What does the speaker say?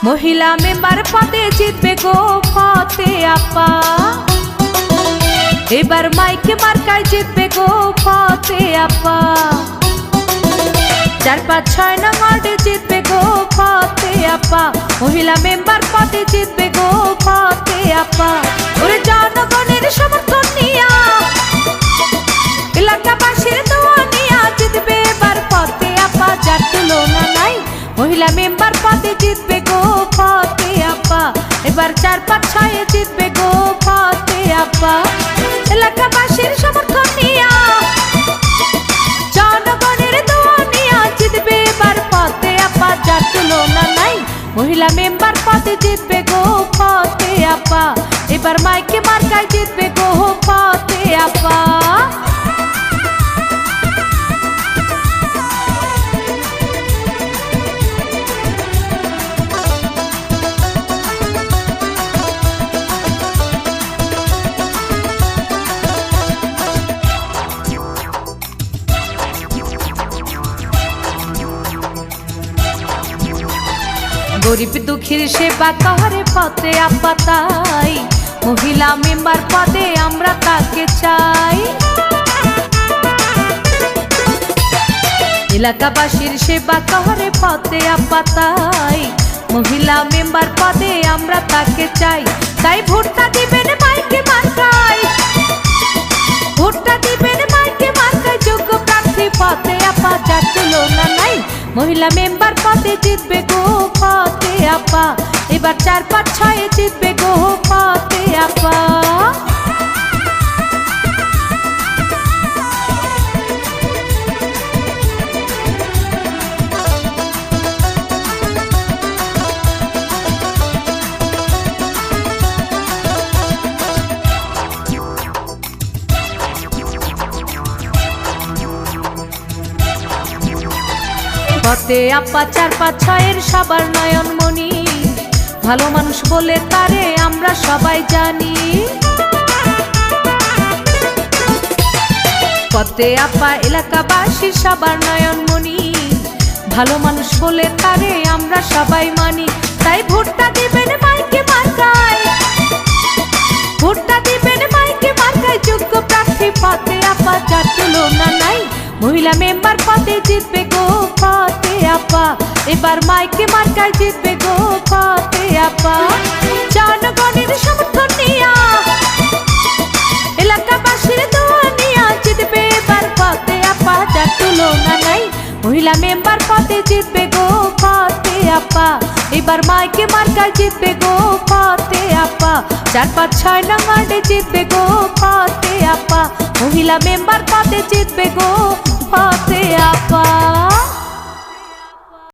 মহিলা মেম্বার পদে জিতবে গো ফতে আপা। এবার মাইকে মার্কায় জিতবে গো ফতে আপা। 4, 5, 6 নং ওয়ার্ডে জিতবে গো ফতে আপা। মহিলা মেম্বার পদে জিতবে গো ফতে আপা। ওরে জনগণের সমর্থন নিয়া, এলাকাবাসীর দোয়া নিয়া জিতবে এবার ফতে আপা, যার তুলনা নাই। মহিলা মেম্বার পদে জিতবে গো ফতে আপা। এবার 4, 5, 6 জিতবে গো ফতে আপা। এলাকাবাসীর সমর্থন নিয়া, জনগণের দোয়া নিয়া জিতবে এবার ফতে আপা, যার তুলনা নাই। মহিলা মেম্বার পদে জিতবে গো ফতে আপা। এবার মাইকে মার্কায় জিতবে গো ফতে আপা। গরিব দুঃখীর সেবা করে ফতে আপা, তাই মহিলা মেম্বার পদে আমরা তাকে চাই। এলাকাবাসীর সেবা করে ফতে আপা, তাই মহিলা মেম্বার পদে আমরা তাকে চাই। তাই ভোটটা দিবেন মাইকে মার্কায়, ভোটটা দিবেন মাইকে মার্কায়, যোগ্য প্রার্থী ফতে আপা, যার তুলনা নাই। মহিলা মেম্বার পদে জিতবে গো ফতে আপা। এবার 4, 5, 6 জিতবে গো ফতে আপা। ফতে আপা 4, 5, 6 সবার নয়নমণি, ভালো মানুষ বলে তারে আমরা সবাই জানি। ফতে আপা এলাকাবাসীর সবার নয়নমণি, ভালো মানুষ বলে তারে আমরা সবাই মানি। তাই ভোটটা দিবেন মাইকে মার্কায়, ভোটটা দিবেন মাইকে মার্কায়, যোগ্য প্রার্থী ফতে আপা, যার তুলনা নাই। মহিলা মেম্বার পদে জিতবে গো ফতে আপা। এবার মাইকে মার্কায় জিতবে গো ফতে আপা। জনগণের সমর্থন নিয়া, এলাকাবাসীর দোয়া নিয়া জিতবে এবার ফতে আপা, যার তুলনা নাই। মহিলা মেম্বার পদে জিতবে গো ফতে আপা। এবার মাইকে মার্কায় জিতবে গো ফতে আপা। 4, 5, 6 নং ওয়ার্ডে জিতবে গো ফতে আপা। মহিলা মেম্বার পদে জিতবে গো